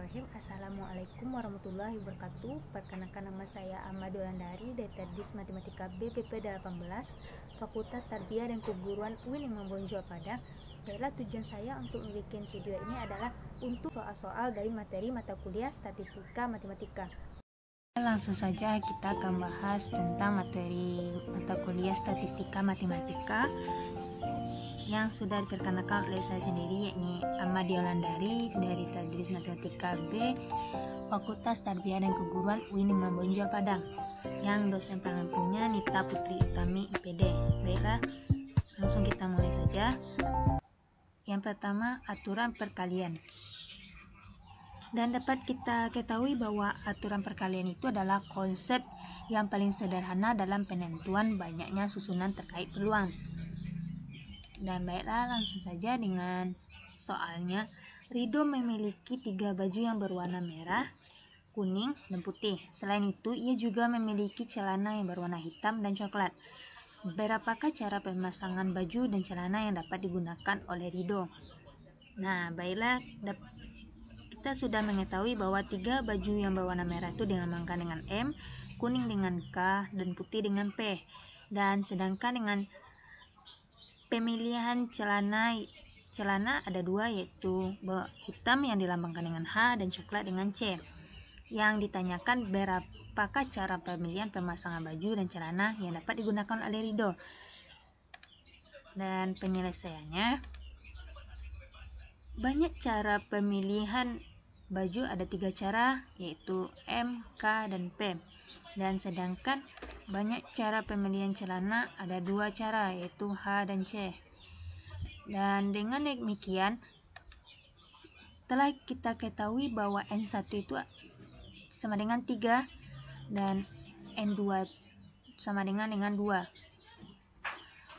Bismillahirrahmanirrahim. Assalamualaikum warahmatullahi wabarakatuh. Perkenalkan, nama saya Ahmad Dolandari dari Tadris Matematika BPP 18 Fakultas Tarbiyah dan Keguruan UIN Bonjol Padang. Baiklah, tujuan saya untuk membuat video ini adalah untuk soal-soal dari materi mata kuliah Statistika Matematika. Langsung saja kita akan bahas tentang materi mata kuliah Statistika Matematika yang sudah diperkenalkan oleh saya sendiri, yakni Ahmad Dolandari dari Tadris Matematika B Fakultas Tarbiyah dan Keguruan UIN Bonjol Padang, yang dosen pengampunya Nita Putri Utami IPD. Baiklah, langsung kita mulai saja. Yang pertama, aturan perkalian. Dan dapat kita ketahui bahwa aturan perkalian itu adalah konsep yang paling sederhana dalam penentuan banyaknya susunan terkait peluang. Dan baiklah, langsung saja dengan soalnya. Ridho memiliki 3 baju yang berwarna merah, kuning, dan putih. Selain itu, ia juga memiliki celana yang berwarna hitam dan coklat. Berapakah cara pemasangan baju dan celana yang dapat digunakan oleh Ridho? Nah, baiklah, kita sudah mengetahui bahwa 3 baju yang berwarna merah itu dilambangkan dengan M, kuning dengan K, dan putih dengan P. Dan sedangkan dengan pemilihan celana ada 2, yaitu hitam yang dilambangkan dengan H dan coklat dengan C. Yang ditanyakan, berapakah cara pemilihan pemasangan baju dan celana yang dapat digunakan oleh Ridho? Dan penyelesaiannya, banyak cara pemilihan baju, ada 3 cara, yaitu M, K, dan P. Dan sedangkan banyak cara pemilihan celana, ada 2 cara, yaitu H dan C. Dan dengan demikian telah kita ketahui bahwa N1 itu sama dengan 3 dan N2 sama dengan 2.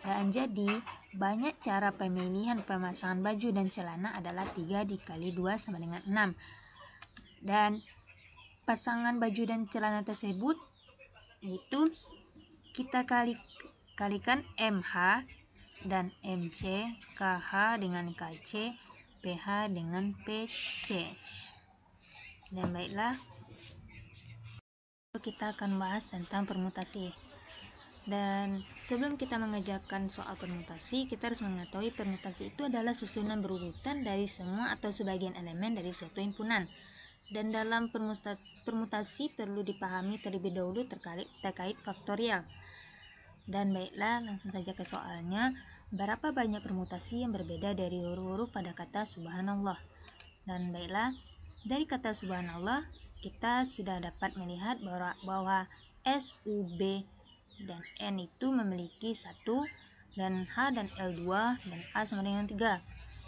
Dan jadi banyak cara pemilihan pemasangan baju dan celana adalah 3 dikali 2 sama dengan 6. Dan pasangan baju dan celana tersebut itu kita kalikan MH dan MC, KH dengan KC, PH dengan PC. Dan baiklah, kita akan bahas tentang permutasi. Dan sebelum kita mengerjakan soal permutasi, kita harus mengetahui permutasi itu adalah susunan berurutan dari semua atau sebagian elemen dari suatu himpunan. Dan dalam permutasi perlu dipahami terlebih dahulu terkait faktorial. Dan baiklah, langsung saja ke soalnya. Berapa banyak permutasi yang berbeda dari huruf-huruf pada kata subhanallah? Dan baiklah, dari kata subhanallah kita sudah dapat melihat bahwa S, U, B, dan N itu memiliki 1, dan H dan L 2, dan A sama dengan 3.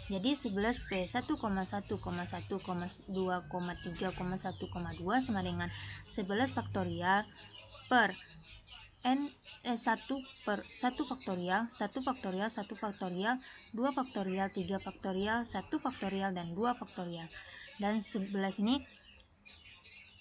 Jadi 11 P 1,1,1,2,3,1,2 sama dengan 11 faktorial per N 1 per 1 faktorial, 1 faktorial, 1 faktorial, 2 faktorial, 3 faktorial, 1 faktorial, dan 2 faktorial. Dan 11 ini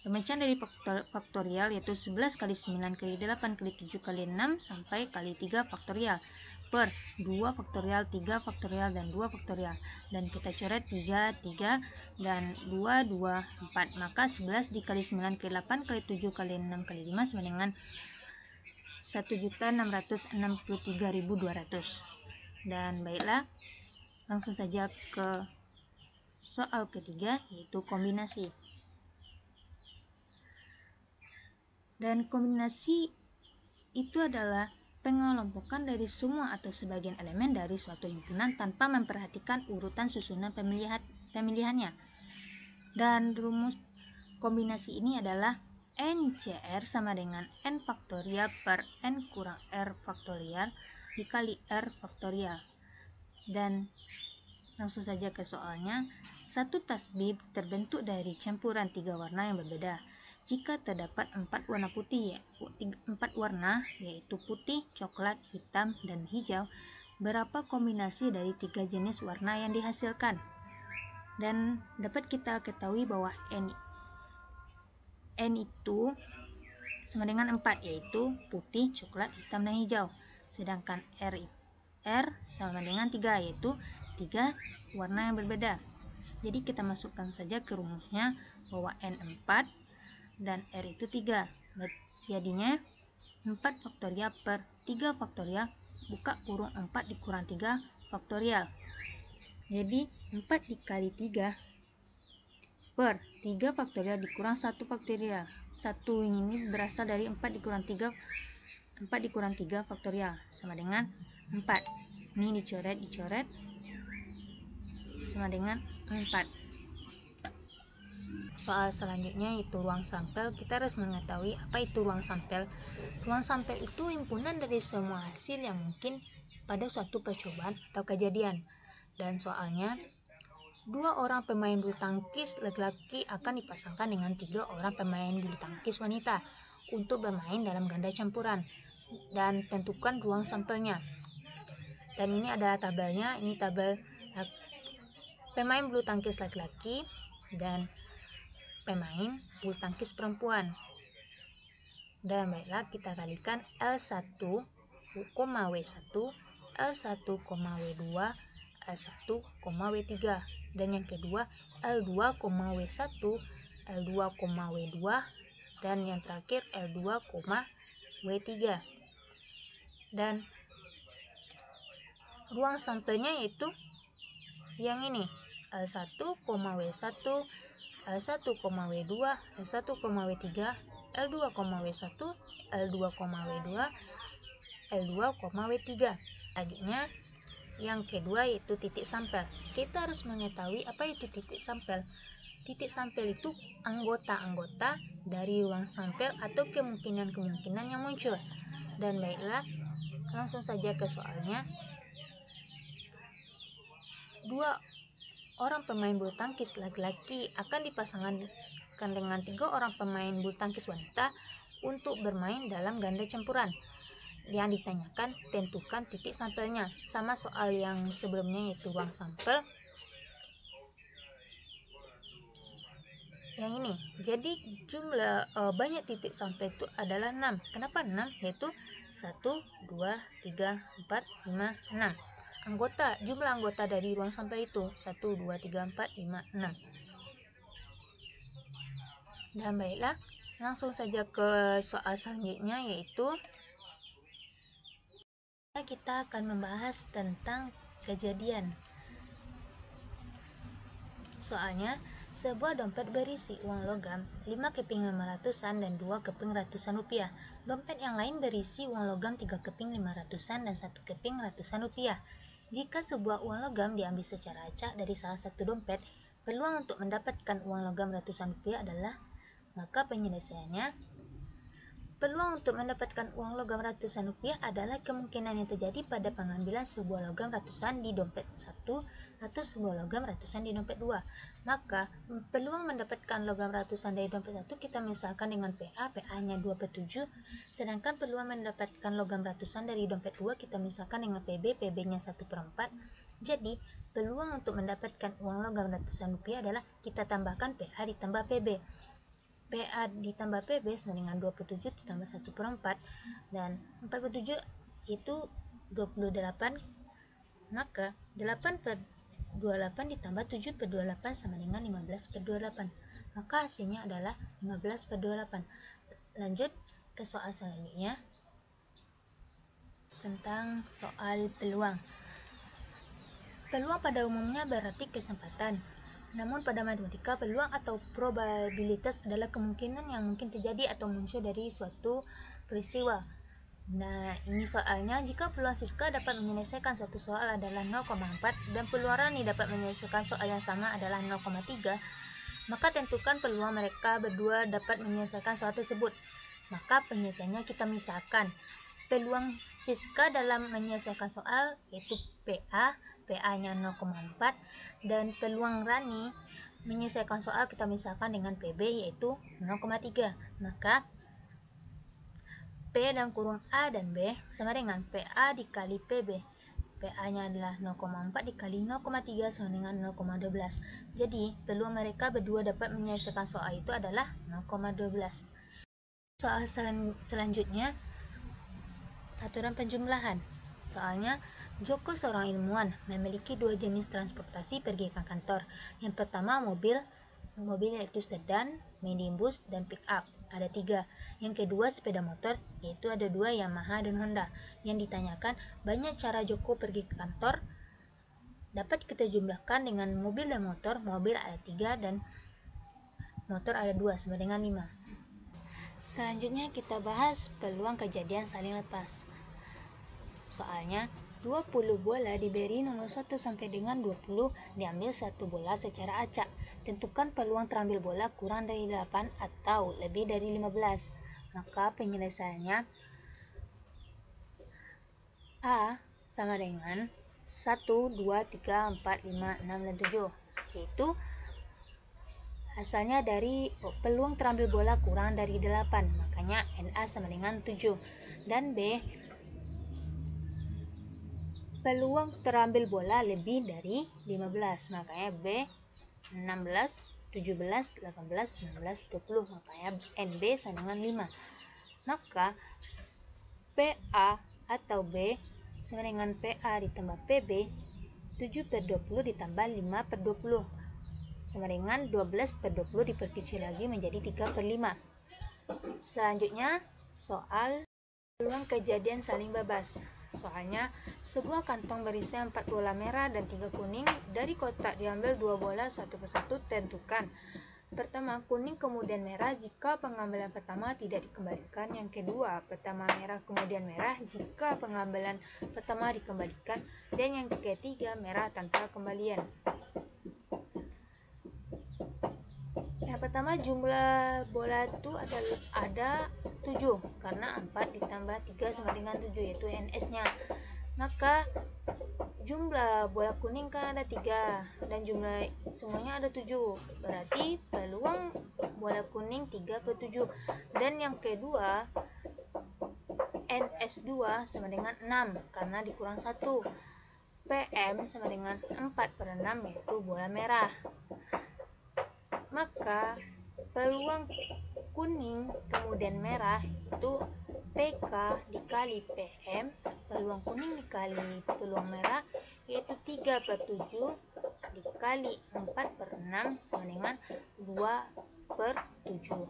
pemecahan dari faktorial, yaitu 11 kali 9 kali 8 kali 7 kali 6 sampai kali 3 faktorial per 2 faktorial, 3 faktorial, dan 2 faktorial. Dan kita coret 3, 3, dan 2, 2, 4. Maka 11 dikali 9 kali 8 kali 7 kali 6 kali 5 sama dengan 1.663.200. Dan baiklah, langsung saja ke soal ketiga, yaitu kombinasi. Dan kombinasi itu adalah pengelompokan dari semua atau sebagian elemen dari suatu himpunan tanpa memperhatikan urutan susunan pemilihannya. Dan rumus kombinasi ini adalah NCR sama dengan N faktorial per N kurang R faktorial dikali R faktorial. Dan langsung saja ke soalnya. Satu tasbih terbentuk dari campuran 3 warna yang berbeda. Jika terdapat 4 warna putih, 4 warna yaitu putih, coklat, hitam, dan hijau, berapa kombinasi dari 3 jenis warna yang dihasilkan? Dan dapat kita ketahui bahwa N itu sama dengan 4, yaitu putih, coklat, hitam, dan hijau. Sedangkan R sama dengan 3, yaitu 3 warna yang berbeda. Jadi kita masukkan saja ke rumusnya bahwa N 4 dan R itu 3. Jadinya 4 faktorial per 3 faktorial buka kurung 4 dikurang 3 faktorial. Jadi 4 dikali 3 per 3 faktorial dikurang 1 faktorial. 1 ini berasal dari 4 dikurang 3 faktorial sama dengan 4. Ini dicoret sama dengan 4. Soal selanjutnya yaitu ruang sampel. Kita harus mengetahui apa itu ruang sampel. Ruang sampel itu himpunan dari semua hasil yang mungkin pada suatu percobaan atau kejadian. Dan soalnya 2 orang pemain bulu tangkis laki-laki akan dipasangkan dengan 3 orang pemain bulu tangkis wanita untuk bermain dalam ganda campuran, dan tentukan ruang sampelnya. Dan ini adalah tabelnya. Ini tabel pemain bulu tangkis laki-laki dan pemain bulu tangkis perempuan. Dan baiklah, kita kalikan L1, W1, L1, W2, L1, W3. Dan yang kedua L2, W1, L2, W2, dan yang terakhir L2, W3. Dan ruang sampelnya yaitu yang ini, L1, W1, L1, W2, L1, W3, L2, W1, L2, W2, L2, W3. Selanjutnya yang kedua yaitu titik sampel. Kita harus mengetahui apa itu titik sampel. Titik sampel itu anggota-anggota dari ruang sampel atau kemungkinan-kemungkinan yang muncul. Dan baiklah, langsung saja ke soalnya. 2 orang pemain bulu tangkis laki-laki akan dipasangkan dengan 3 orang pemain bulu tangkis wanita untuk bermain dalam ganda campuran. Yang ditanyakan, tentukan titik sampelnya. Sama soal yang sebelumnya yaitu ruang sampel. Yang ini, jadi jumlah banyak titik sampel itu adalah 6. Kenapa 6? Yaitu 1, 2, 3, 4, 5, 6. Jumlah anggota dari ruang sampel itu 1, 2, 3, 4, 5, 6. Dan baiklah, langsung saja ke soal selanjutnya yaitu kita akan membahas tentang kejadian. Soalnya, sebuah dompet berisi uang logam 5 keping 500-an dan 2 keping ratusan rupiah. Dompet yang lain berisi uang logam 3 keping 500-an dan 1 keping ratusan rupiah. Jika sebuah uang logam diambil secara acak dari salah satu dompet, peluang untuk mendapatkan uang logam ratusan rupiah adalah, maka penyelesaiannya, peluang untuk mendapatkan uang logam ratusan rupiah adalah kemungkinan yang terjadi pada pengambilan sebuah logam ratusan di dompet 1 atau sebuah logam ratusan di dompet 2. Maka, peluang mendapatkan logam ratusan dari dompet 1 kita misalkan dengan PA, PA-nya 2/7. Sedangkan peluang mendapatkan logam ratusan dari dompet 2 kita misalkan dengan PB, PB-nya 1/4. Jadi, peluang untuk mendapatkan uang logam ratusan rupiah adalah kita tambahkan PA ditambah PB. PA ditambah PB sama dengan 27 ditambah 1/4, dan 47 itu 28, maka 8/28 ditambah 7/28 sama dengan 15/28, maka hasilnya adalah 15/28. Lanjut ke soal selanjutnya tentang soal peluang. Peluang pada umumnya berarti kesempatan. Namun pada matematika, peluang atau probabilitas adalah kemungkinan yang mungkin terjadi atau muncul dari suatu peristiwa. Nah, ini soalnya, jika peluang Siska dapat menyelesaikan suatu soal adalah 0,4 dan peluang Rani dapat menyelesaikan soal yang sama adalah 0,3, maka tentukan peluang mereka berdua dapat menyelesaikan soal tersebut. Maka penyelesaiannya kita misalkan. Peluang Siska dalam menyelesaikan soal yaitu PA-nya 0,4, dan peluang Rani menyelesaikan soal kita misalkan dengan PB yaitu 0,3. Maka P dalam kurung A dan B sama dengan PA dikali PB. PA-nya adalah 0,4 dikali 0,3 sama dengan 0,12. Jadi, peluang mereka berdua dapat menyelesaikan soal itu adalah 0,12. Soal selanjutnya, aturan penjumlahan. Soalnya, Joko seorang ilmuwan, memiliki dua jenis transportasi pergi ke kantor. Yang pertama mobil yaitu sedan, minibus, dan pick up. Ada 3. Yang kedua sepeda motor, yaitu ada 2 Yamaha dan Honda. Yang ditanyakan, banyak cara Joko pergi ke kantor. Dapat kita jumlahkan dengan mobil dan motor. Mobil ada 3 dan motor ada 2, sama dengan 5. Selanjutnya kita bahas peluang kejadian saling lepas. Soalnya, 20 bola diberi nomor 1 sampai dengan 20, diambil 1 bola secara acak. Tentukan peluang terambil bola kurang dari 8 atau lebih dari 15. Maka penyelesaiannya A sama dengan 1, 2, 3, 4, 5, 6, dan 7. Yaitu asalnya dari peluang terambil bola kurang dari 8. Makanya NA sama dengan 7. Dan B, peluang terambil bola lebih dari 15, makanya B 16, 17, 18, 19, 20, makanya NB sama dengan 5. Maka PA atau B sama dengan PA ditambah PB, 7 per 20 ditambah 5 per 20, sama dengan 12 per 20 diperkecil lagi menjadi 3 per 5. Selanjutnya soal peluang kejadian saling bebas. Soalnya, sebuah kantong berisi 4 bola merah dan 3 kuning. Dari kotak diambil 2 bola satu persatu, tentukan. Pertama, kuning kemudian merah jika pengambilan pertama tidak dikembalikan. Yang kedua, pertama merah kemudian merah jika pengambilan pertama dikembalikan. Dan yang ketiga, merah tanpa kembalian. Yang pertama, jumlah bola itu ada 7, karena 4 ditambah 3 sama dengan 7, yaitu NS-nya. Maka jumlah bola kuning kan ada 3 dan jumlah semuanya ada 7, berarti peluang bola kuning 3 per 7. Dan yang kedua, NS2 sama dengan 6 karena dikurang 1. PM sama dengan 4 per 6, yaitu bola merah. Maka peluang kuning kemudian merah itu PK dikali PM, peluang kuning dikali peluang merah, yaitu 3 per 7 dikali 4 per 6 sama dengan 2 per 7.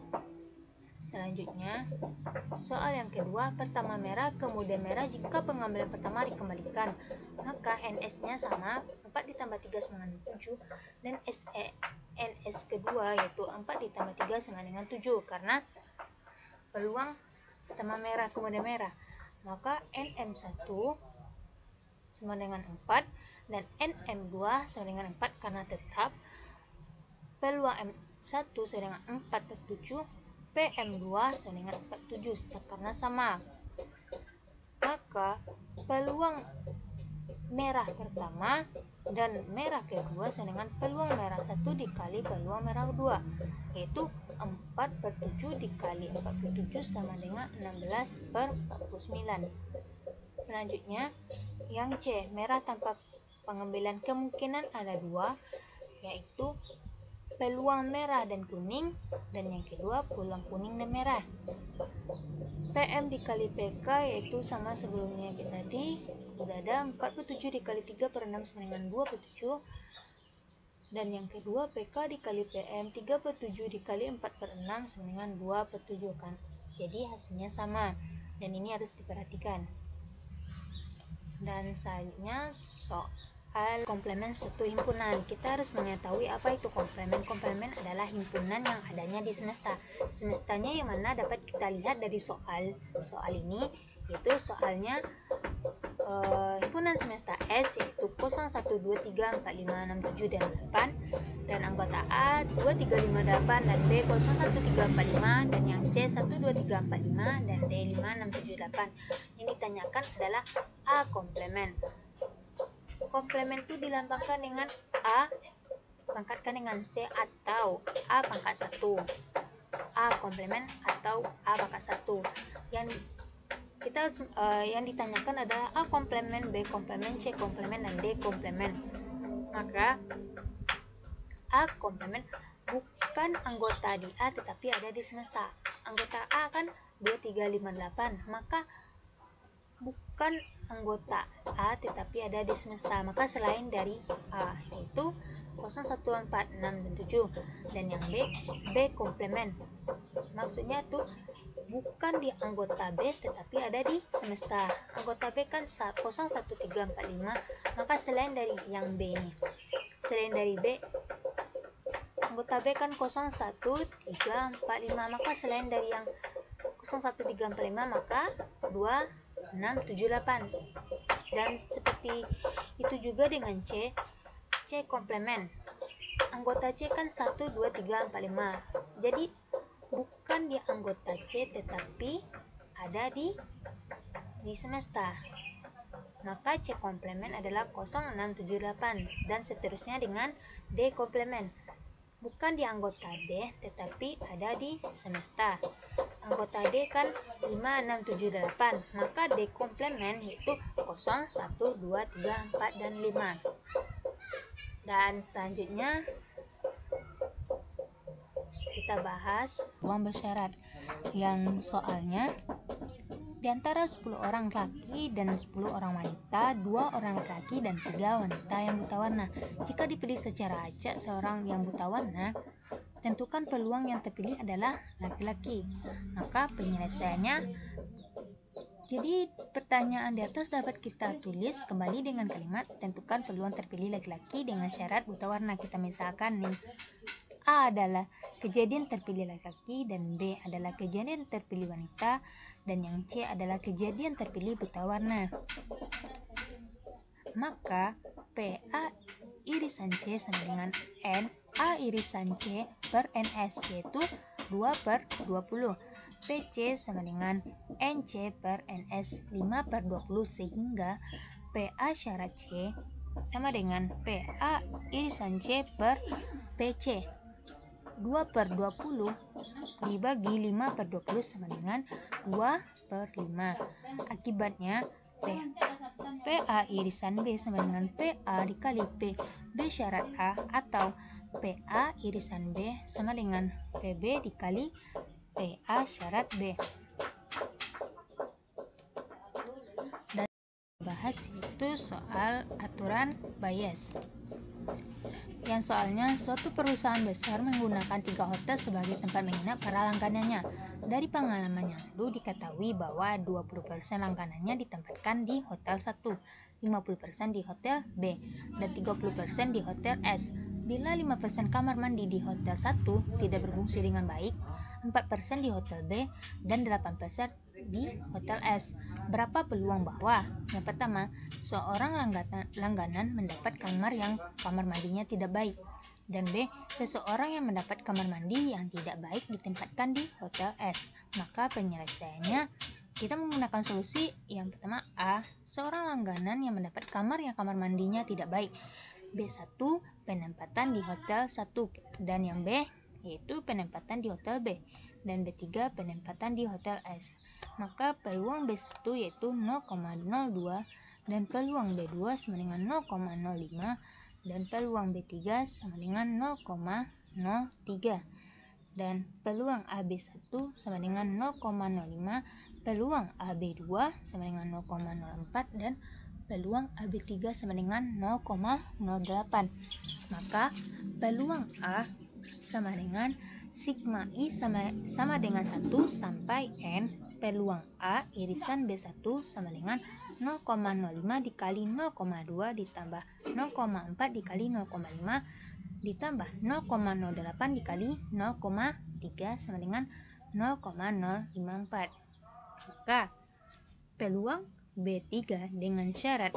Selanjutnya, soal yang kedua, pertama merah kemudian merah jika pengambilan pertama dikembalikan. Maka NS-nya sama, 4 ditambah 3 sama dengan 7, dan NS kedua yaitu 4 ditambah 3 sama dengan 7, karena peluang pertama merah kemudian merah. Maka NM1 sama dengan 4 dan NM2 sama dengan 4 karena tetap. Peluang M1 sama dengan 4 per 7, PM2 sama dengan 47 karena sama. Maka peluang merah pertama dan merah kedua sama dengan peluang merah 1 dikali peluang merah kedua, yaitu 4 per 7 dikali 4 per 7 sama dengan 16 per 49. Selanjutnya, yang C, merah tanpa pengambilan kemungkinan ada 2, yaitu peluang merah dan kuning, dan yang kedua peluang kuning dan merah. PM dikali PK yaitu sama sebelumnya tadi, udah ada 4 per 7 dikali 3 per 6 sama dengan 2 per 7, dan yang kedua PK dikali PM 3 per 7 dikali 4 per 6 sama dengan 2 per 7 kan, jadi hasilnya sama, dan ini harus diperhatikan. Dan selanjutnya soal komplemen suatu himpunan. Kita harus mengetahui apa itu komplemen. Komplemen adalah himpunan yang adanya di semesta. Semestanya yang mana dapat kita lihat dari soal ini, yaitu soalnya himpunan semesta S yaitu 0, 1, 2, 3, 4, 5, 6, 7, dan 8, dan anggota A 2, 3, 5, 8, dan B 0, 1, 3, 4, 5, dan yang C 1, 2, 3, 4, 5, dan D 5, 6, 7, 8. Yang ditanyakan adalah A komplemen. Komplemen itu dilambangkan dengan A pangkatkan dengan C atau A pangkat 1. A komplemen atau A pangkat 1. Yang ditanyakan adalah A komplemen, B komplemen, C komplemen, dan D komplemen. Maka A komplemen bukan anggota di A tetapi ada di semesta. Anggota A kan 2, 3, 5, 8, maka bukan anggota A tetapi ada di semesta, maka selain dari A yaitu 0, 1, 4, 6, dan 7. Dan yang B komplement. Maksudnya tuh bukan di anggota B tetapi ada di semesta. Anggota B kan 0, 1, 3, 4, 5, maka selain dari yang B ini. Selain dari B, anggota B kan 0, 1, 3, 4, 5, maka selain dari yang 0, 1, 3, 4, 5, maka 2, 6, 7, 8. Dan seperti itu juga dengan C komplement. Anggota C kan 1, 2, 3, 4, 5. Jadi bukan di anggota C tetapi ada di semesta. Maka C komplement adalah 0, 6, 7, 8. Dan seterusnya dengan D komplement. Bukan di anggota D tetapi ada di semesta. Anggota D kan 5, 6, 7, 8. Maka D komplement yaitu 0, 1, 2, 3, 4, dan 5. Dan selanjutnya kita bahas uang bersyarat yang soalnya di antara 10 orang laki dan 10 orang wanita, 2 orang laki dan 3 wanita yang buta warna. Jika dipilih secara acak seorang yang buta warna, tentukan peluang yang terpilih adalah laki-laki. Maka penyelesaiannya, jadi pertanyaan di atas dapat kita tulis kembali dengan kalimat tentukan peluang terpilih laki-laki dengan syarat buta warna. Kita misalkan nih, A adalah kejadian terpilih laki-laki dan B adalah kejadian terpilih wanita dan yang C adalah kejadian terpilih buta warna. Maka PA irisan C sama dengan NA irisan C per NS yaitu 2/20. PC sama dengan NC per NS 5/20 sehingga PA syarat C sama dengan PA irisan C per PC. 2/20 dibagi 5/20 sama dengan 2/5. Akibatnya PA irisan B sama dengan PA dikali PB syarat A atau PA irisan B sama dengan PB dikali PA syarat B. Dan bahas itu soal aturan Bayes. Yang soalnya, suatu perusahaan besar menggunakan 3 hotel sebagai tempat menginap para langganannya. Dari pengalamannya lalu diketahui bahwa 20% langganannya ditempatkan di hotel 1, 50% di hotel B, dan 30% di hotel S. Bila 5% kamar mandi di hotel 1 tidak berfungsi dengan baik, 4% di hotel B, dan 8% di hotel S. Berapa peluang bahwa yang pertama, seorang langganan mendapat kamar yang kamar mandinya tidak baik, dan B, seseorang yang mendapat kamar mandi yang tidak baik ditempatkan di hotel S. Maka penyelesaiannya kita menggunakan solusi yang pertama A, seorang langganan yang mendapat kamar yang kamar mandinya tidak baik. B1, penempatan di hotel 1, dan yang B yaitu penempatan di hotel B, dan B3 penempatan di hotel S. Maka peluang B1 yaitu 0,02 dan peluang B2 sama dengan 0,05 dan peluang B3 sama dengan 0,03 dan peluang AB1 sama dengan 0,05, peluang AB2 sama dengan 0,04 dan peluang AB3 sama dengan 0,08. Maka peluang A sama dengan sigma I sama dengan 1 sampai N. Peluang A irisan B1 sama dengan 0,05 dikali 0,2 ditambah 0,4 dikali 0,5 ditambah 0,08 dikali 0,3 sama dengan 0,054. Maka peluang B3 dengan syarat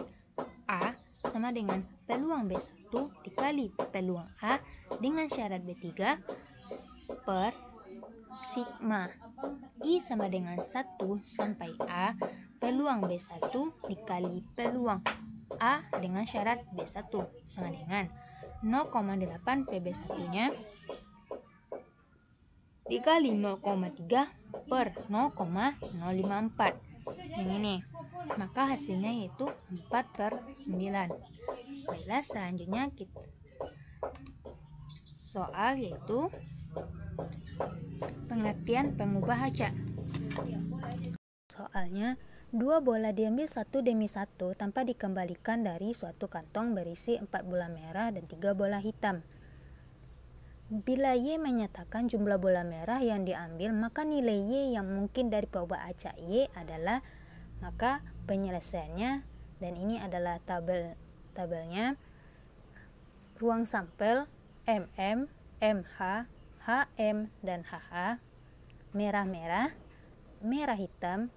A sama dengan peluang B1 dikali peluang A dengan syarat B3 per sigma I sama dengan 1 sampai A peluang B1 dikali peluang A dengan syarat B1 sama dengan 0,8 PB1 nya dikali 0,3 per 0,054 yang ini. Maka hasilnya yaitu 4/9. Baiklah, selanjutnya kita soal yaitu pengertian pengubah acak. Soalnya 2 bola diambil satu demi satu tanpa dikembalikan dari suatu kantong berisi 4 bola merah dan 3 bola hitam. Bila Y menyatakan jumlah bola merah yang diambil, maka nilai Y yang mungkin dari perubahan acak Y adalah, maka penyelesaiannya, dan ini adalah tabelnya, ruang sampel MM, MH, HM, dan HH, merah-merah, merah hitam,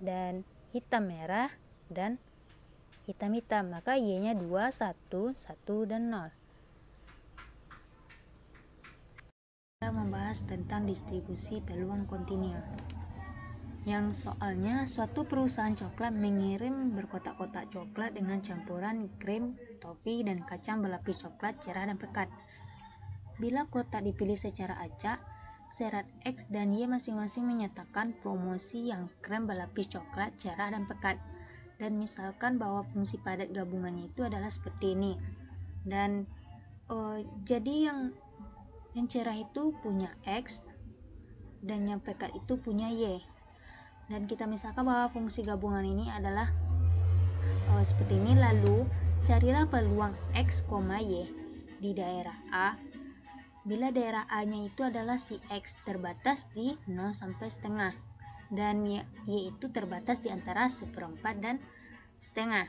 dan hitam merah, dan hitam hitam, maka Y-nya 2, 1, 1, dan 0. Kita membahas tentang distribusi peluang kontinu. Yang soalnya, suatu perusahaan coklat mengirim berkotak-kotak coklat dengan campuran krim, topi, dan kacang berlapis coklat cerah dan pekat. Bila kotak dipilih secara acak, serat X dan Y masing-masing menyatakan promosi yang krem berlapis coklat, cerah, dan pekat. Dan misalkan bahwa fungsi padat gabungannya itu adalah seperti ini. Dan jadi yang cerah itu punya X dan yang pekat itu punya Y. Dan kita misalkan bahwa fungsi gabungan ini adalah seperti ini. Lalu carilah peluang X, Y di daerah A. Bila daerah A-nya itu adalah si X terbatas di 0 sampai setengah dan Y itu terbatas di antara 1/4 dan setengah.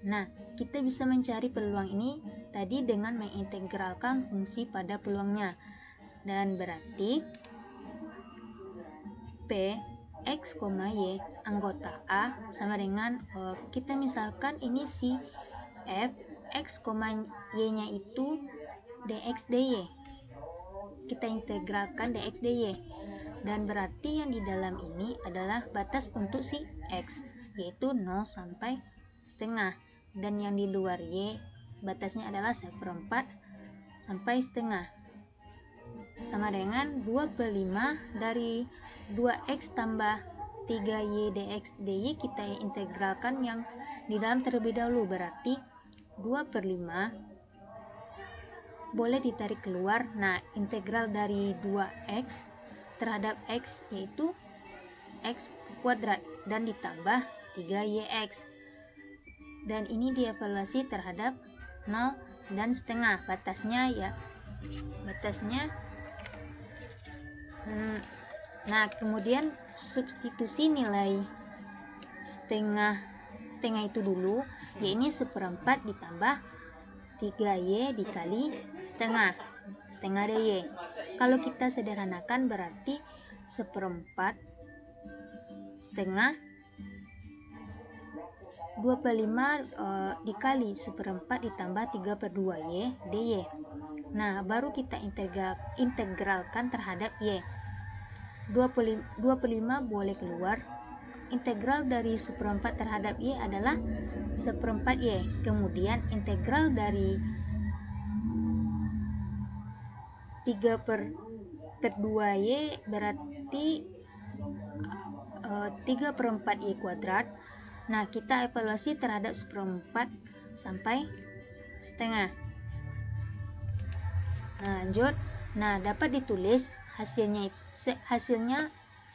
Nah, kita bisa mencari peluang ini tadi dengan mengintegralkan fungsi pada peluangnya. Dan berarti P X, Y anggota A sama dengan kita misalkan ini si F X, Y-nya itu dx dy. Kita integralkan dx dy. Dan berarti yang di dalam ini adalah batas untuk si X, yaitu 0 sampai setengah. Dan yang di luar Y, batasnya adalah 1/4 sampai setengah. Sama dengan 2/5 dari 2X tambah 3Y dx dy, kita integralkan yang di dalam terlebih dahulu. Berarti 2/5 boleh ditarik keluar. Nah, integral dari 2X terhadap X yaitu X kuadrat dan ditambah 3YX. Dan ini dievaluasi terhadap 0 dan setengah. Batasnya nah, kemudian substitusi nilai setengah itu dulu, ya ini 1/4 ditambah 3Y dikali setengah dy. Kalau kita sederhanakan berarti 1/4 setengah 2/5 dikali 1/4 ditambah 3/2Y dy. Nah, baru kita integralkan terhadap Y. 2/5 boleh keluar. Integral dari 1/4 terhadap Y adalah 1/4 Y. Kemudian integral dari 3/2Y berarti 3/4 Y kuadrat. Nah, kita evaluasi terhadap 1/4 sampai setengah. Nah, lanjut. Nah, dapat ditulis hasilnya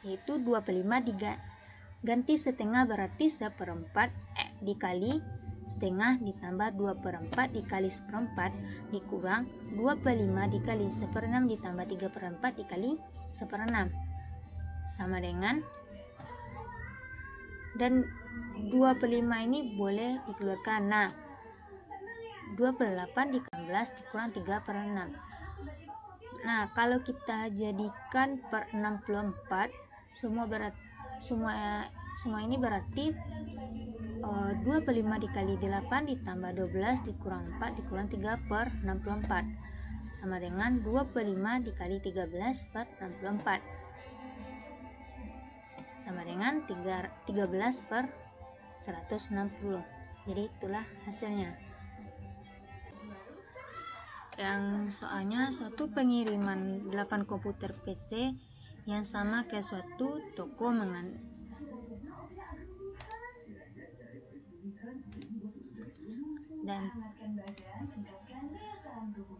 yaitu 2/5 diganti setengah, berarti 1/4 dikali setengah ditambah 2/4 dikali 1/4 dikurang 2/5 dikali 1/6 ditambah 3/4 dikali 1/6 sama dengan, dan 2/5 ini boleh dikeluarkan. Nah, 2/8 dikali 16 dikurang 3/6. Nah, kalau kita jadikan per 64, semua ini berarti 2/5 dikali 8 ditambah 12 dikurang 4 dikurang 3/64 sama dengan 2/5 dikali 13/64 sama dengan 13/160. Jadi itulah hasilnya. Yang soalnya, suatu pengiriman 8 komputer PC yang sama ke suatu toko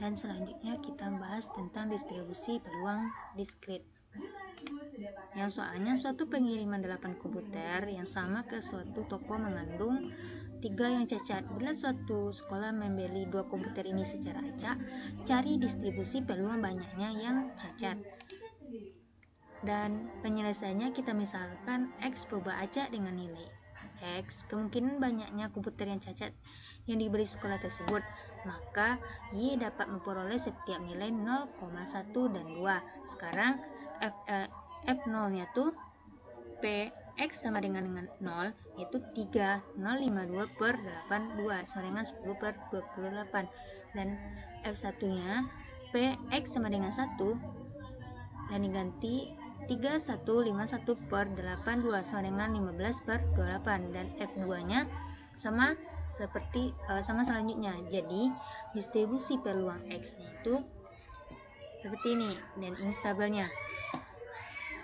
dan selanjutnya kita bahas tentang distribusi peluang diskrit. yang soalnya suatu pengiriman 8 komputer yang sama ke suatu toko mengandung 3 yang cacat. Bila suatu sekolah membeli 2 komputer ini secara acak, cari distribusi peluang banyaknya yang cacat. Dan penyelesaiannya kita misalkan X perubahan acak dengan nilai X, kemungkinan banyaknya komputer yang cacat yang diberi sekolah tersebut, maka Y dapat memperoleh setiap nilai 0,1 dan 2. Sekarang F0 nya tuh X sama dengan 0, yaitu 3052 per 82 sama dengan 10 per 28. Dan F1 nya X sama dengan 1 dan diganti 3151 per 82 sama dengan 15 per 28. Dan F2 nya sama seperti sama selanjutnya. Jadi distribusi peluang X itu seperti ini, dan ini tabelnya.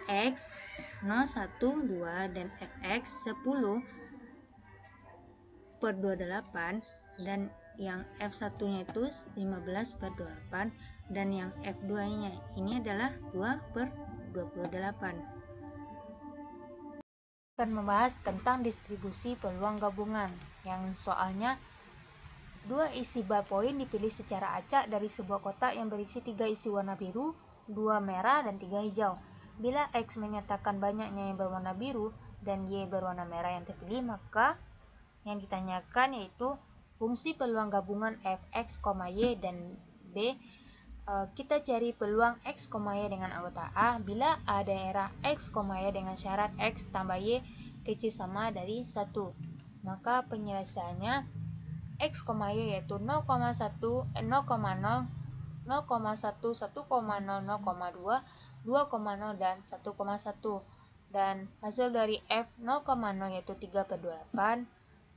X 0, 1, 2 dan Fx 10 per 28, dan yang F1 nya itu 15 per 28, dan yang F2 nya ini adalah 2 per 28. Akan membahas tentang distribusi peluang gabungan yang soalnya 2 isi ballpoint dipilih secara acak dari sebuah kotak yang berisi 3 isi warna biru, 2 merah dan 3 hijau. Bila X menyatakan banyaknya yang berwarna biru dan Y berwarna merah yang terpilih, maka yang ditanyakan yaitu fungsi peluang gabungan Fx, Y dan B. Kita cari peluang X, Y dengan anggota A bila A daerah X, Y dengan syarat X tambah Y kecil sama dari 1. Maka penyelesaiannya X, Y yaitu 0,1, 0,0, 0,1, 1,0, 0,2, 2,0 dan 1,1. Dan hasil dari F0,0 yaitu 3 per 28,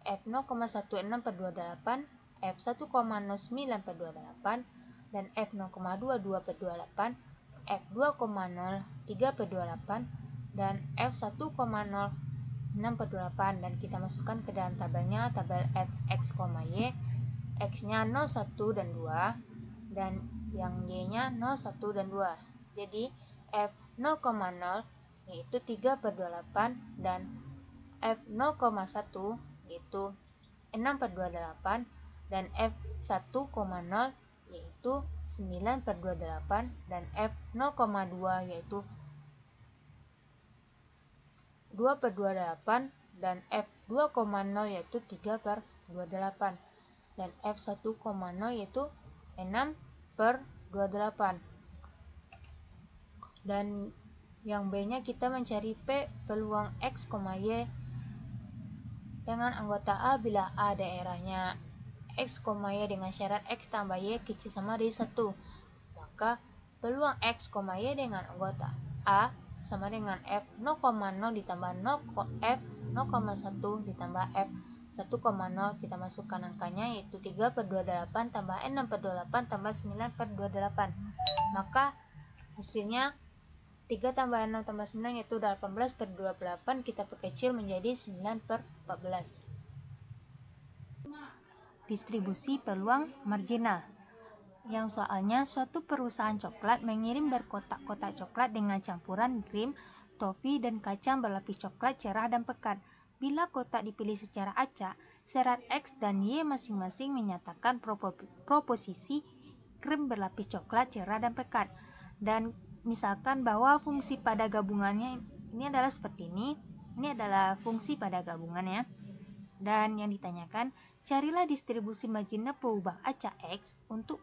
F0,16 per 28, F1,09 per 28, dan F0,22 per 28, F2,03 per 28, dan F1,06 per 28. Dan kita masukkan ke dalam tabelnya, tabel Fx, Y, X-nya 0, 1, dan 2, dan yang Y-nya 0, 1, dan 2. Jadi F0,0 yaitu 3 per 28, dan F0,1 yaitu 6 per 28, dan F1,0 yaitu 9 per 28, dan F0,2 yaitu 2 per 28, dan F2,0 yaitu 3 per 28, dan F1,0 yaitu 6 per 28. Dan yang B-nya kita mencari P peluang X, Y dengan anggota A bila A daerahnya X, Y dengan syarat X tambah Y kecil sama dari 1. Maka peluang X, Y dengan anggota A sama dengan F0,0 ditambah F0,1 ditambah F1,0. Kita masukkan angkanya yaitu 3 per 28 tambah 6 per 28 tambah 9 per 28. Maka hasilnya 3 tambah 6 tambah 9 yaitu 18 per 28. Kita perkecil menjadi 9 per 14. Distribusi peluang marginal yang soalnya suatu perusahaan coklat mengirim berkotak-kotak coklat dengan campuran krim, tofi, dan kacang berlapis coklat cerah dan pekat. Bila kotak dipilih secara acak, syarat X dan Y masing-masing menyatakan proposisi krim berlapis coklat cerah dan pekat. Dan misalkan bahwa fungsi pada gabungannya ini adalah seperti ini. Ini adalah fungsi pada gabungannya. Dan yang ditanyakan, carilah distribusi marginal perubahan acak X untuk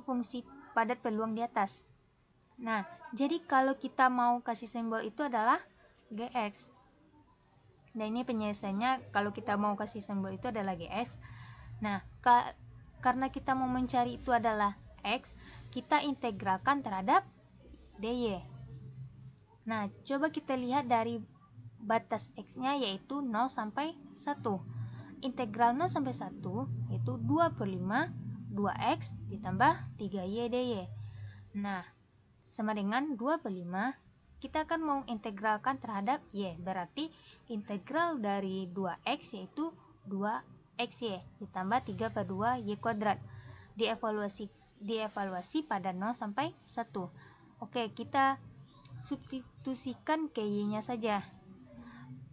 fungsi padat peluang di atas. Nah, jadi kalau kita mau kasih simbol itu adalah Gx. Nah, ini penyelesaiannya kalau kita mau kasih simbol itu adalah Gx. Nah, karena kita mau mencari itu adalah X, kita integralkan terhadap dy. Nah, coba kita lihat dari batas X-nya yaitu 0 sampai 1. Integral 0 sampai 1 yaitu 2 per 5 2x ditambah 3y dy. Nah, sama dengan 2 per 5. Kita akan mengintegralkan terhadap y. Berarti integral dari 2x yaitu 2xy ditambah 3 per 2 y kuadrat. Dievaluasi pada 0 sampai 1. Oke, kita substitusikan ke Y-nya saja.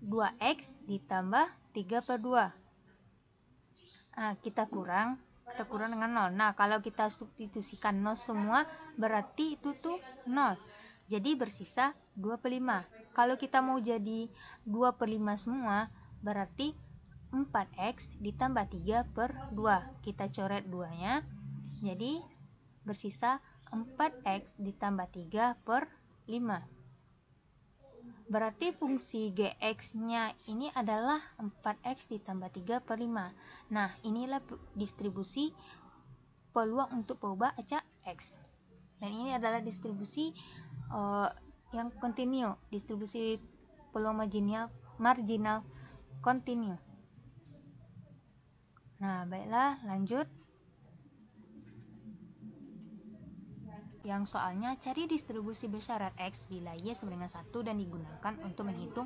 2X ditambah 3/2. Nah, kita kurang dengan 0. Nah, kalau kita substitusikan 0 semua, berarti itu tuh 0. Jadi bersisa 2/5. Kalau kita mau jadi 2/5 semua, berarti 4X ditambah 3/2. Kita coret 2-nya. Jadi bersisa 4X ditambah 3/5. Berarti fungsi Gx-nya ini adalah 4X ditambah 3/5. Nah, inilah distribusi peluang untuk mengubah acak X. Dan ini adalah distribusi yang kontinu, distribusi peluang marginal kontinu. Nah, baiklah, lanjut. Yang soalnya, cari distribusi bersyarat X bila Y sama dengan 1 dan digunakan untuk menghitung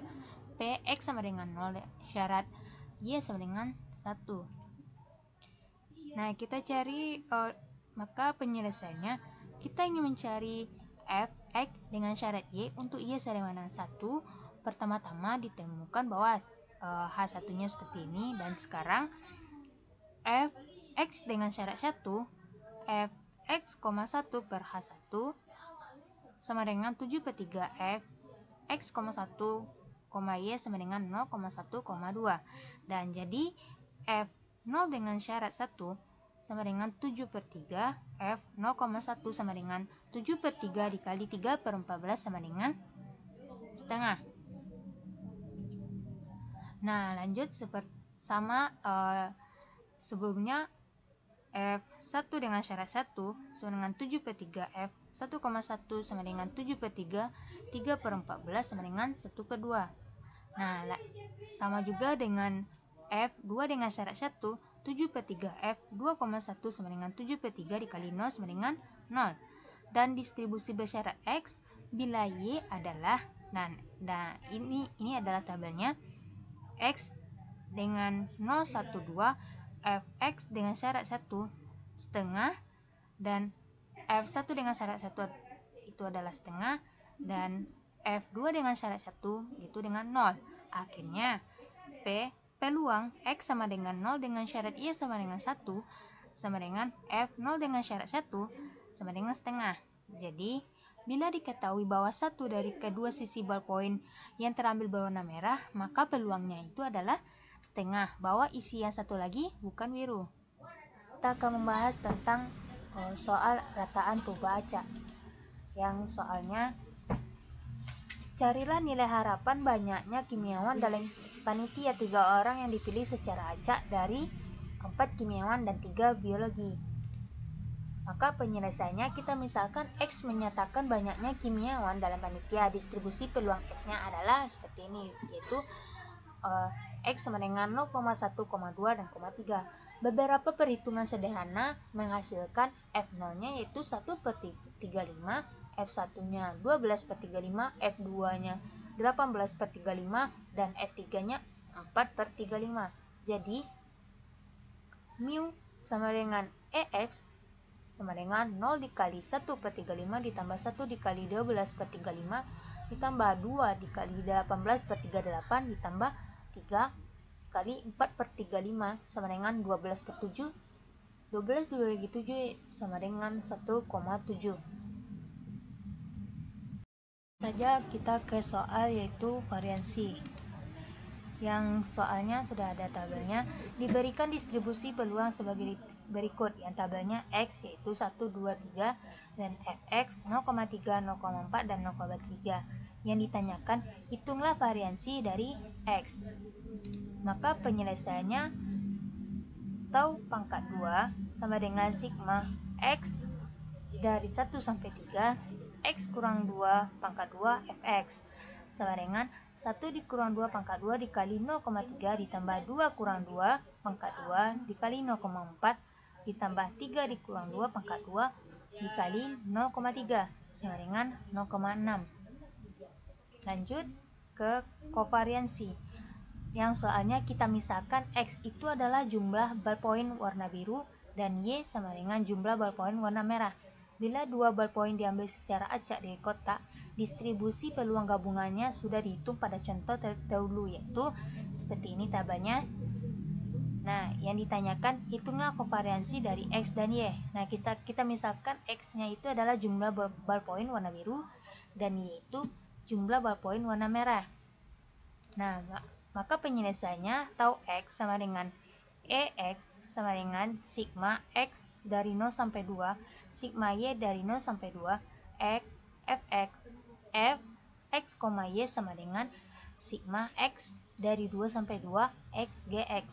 Px sama dengan 0 syarat Y sama dengan 1. Nah, kita cari, maka penyelesaiannya, kita ingin mencari Fx dengan syarat Y untuk Y sama dengan 1. Pertama-tama ditemukan bahwa H1-nya seperti ini, dan sekarang Fx dengan syarat 1, Fx, 1 per H1 sama dengan 7/3 Fx, 1, Y sama dengan 0,1,2. Dan jadi F0 dengan syarat 1 sama dengan 7/3, F 0,1 sama dengan 7/3 dikali 3/14 sama dengan setengah. Nah, lanjut seperti sama sebelumnya. F1 dengan syarat 1 sama dengan 7/3, F 1,1 sama dengan 7/3, 3/14 sama dengan 1/2. Nah, sama juga dengan F2 dengan syarat 1, 7/3, F 2,1 sama dengan 7/3 dikali 0 sama dengan 0. Dan distribusi bersyarat X bila Y adalah, nah ini adalah tabelnya, X dengan 0, 1, 2, Fx dengan syarat 1 setengah, dan F1 dengan syarat 1 itu adalah setengah, dan F2 dengan syarat 1 itu dengan 0. Akhirnya peluang X sama dengan 0 dengan syarat Y sama dengan 1 sama dengan F0 dengan syarat 1 sama dengan setengah. Jadi bila diketahui bahwa satu dari kedua sisi ballpoint yang terambil berwarna merah, maka peluangnya itu adalah setengah, bahwa isi yang satu lagi bukan biru. Kita akan membahas tentang soal rataan perubahan acak. Yang soalnya, carilah nilai harapan banyaknya kimiawan dalam panitia 3 orang yang dipilih secara acak dari 4 kimiawan dan 3 biologi. Maka penyelesaiannya, kita misalkan X menyatakan banyaknya kimiawan dalam panitia. Distribusi peluang X-nya adalah seperti ini, yaitu X sama dengan 0,1,2 dan 0,3. Beberapa perhitungan sederhana menghasilkan F0-nya yaitu 1/35, F1-nya 12/35, F2-nya 18/35, dan F3-nya 4/35. Jadi, mu sama dengan EX sama dengan 0 dikali 1/35 ditambah 1 dikali 12/35 ditambah 2 dikali 18/38 ditambah 3 kali 4/35 sama dengan 12/7. 12 dibagi 7 sama dengan 1,7. Saja kita ke soal yaitu variansi. Yang soalnya sudah ada tabelnya. Diberikan distribusi peluang sebagai berikut. Yang tabelnya X yaitu 1, 2, 3 dan Fx 0,3, 0,4 dan 0,3. Yang ditanyakan, hitunglah variansi dari X. Maka penyelesaiannya, tau pangkat 2 sama dengan sigma X dari 1 sampai 3, X kurang 2 pangkat 2 Fx sama dengan 1 dikurang 2 pangkat 2 dikali 0,3 ditambah 2 kurang 2 pangkat 2 dikali 0,4 ditambah 3 dikurang 2 pangkat 2 dikali 0,3 sama dengan 0,6. Lanjut ke kovariansi. Yang soalnya kita misalkan X itu adalah jumlah ballpoint warna biru dan Y sama dengan jumlah ballpoint warna merah. Bila dua ballpoint diambil secara acak dari kotak, distribusi peluang gabungannya sudah dihitung pada contoh terdahulu, yaitu seperti ini tabelnya. Nah, yang ditanyakan hitunglah kovariansi dari X dan Y. Nah, kita misalkan X-nya itu adalah jumlah ballpoint warna biru dan Y itu jumlah ballpoint warna merah. Nah, maka penyelesaiannya tahu X sama dengan EX sama dengan sigma X dari 0 sampai 2, sigma Y dari 0 sampai 2, Fx X, Y sama dengan sigma X dari 2 sampai 2, X GX.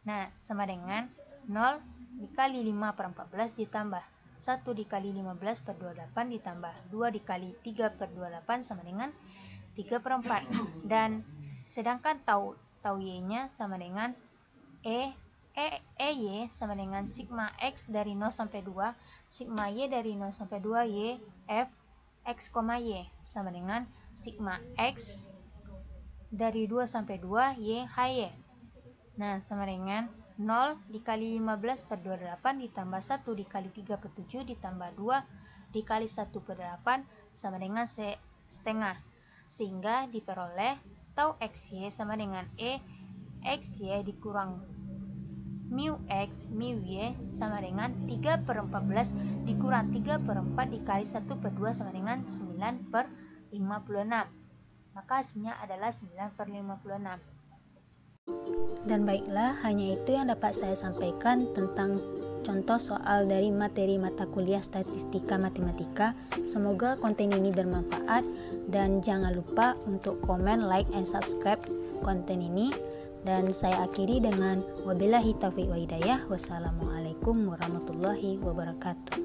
Nah, sama dengan 0 dikali 5 per 14 ditambah 1 dikali 15 per 28 ditambah 2 dikali 3 per 28 sama dengan 3 per 4. Dan sedangkan tahu Y-nya sama dengan EY sama dengan sigma X dari 0 sampai 2, sigma Y dari 0 sampai 2, Y F X, Y sama dengan sigma X dari 2 sampai 2, Y HY. Nah, sama dengan 0 dikali 15 per 28 ditambah 1 dikali 3 per 7 ditambah 2 dikali 1 per 8 sama dengan setengah. Sehingga diperoleh tau XY sama dengan XY dikurang mu X mu Y sama dengan 3 per 14 dikurang 3 per 4 dikali 1 per 2 sama dengan 9 per 56. Maka hasilnya adalah 9 per 56. Dan baiklah, hanya itu yang dapat saya sampaikan tentang contoh soal dari materi mata kuliah Statistika Matematika. Semoga konten ini bermanfaat dan jangan lupa untuk komen, like, and subscribe konten ini. Dan saya akhiri dengan wabillahi taufiq wa hidayah. Wassalamualaikum warahmatullahi wabarakatuh.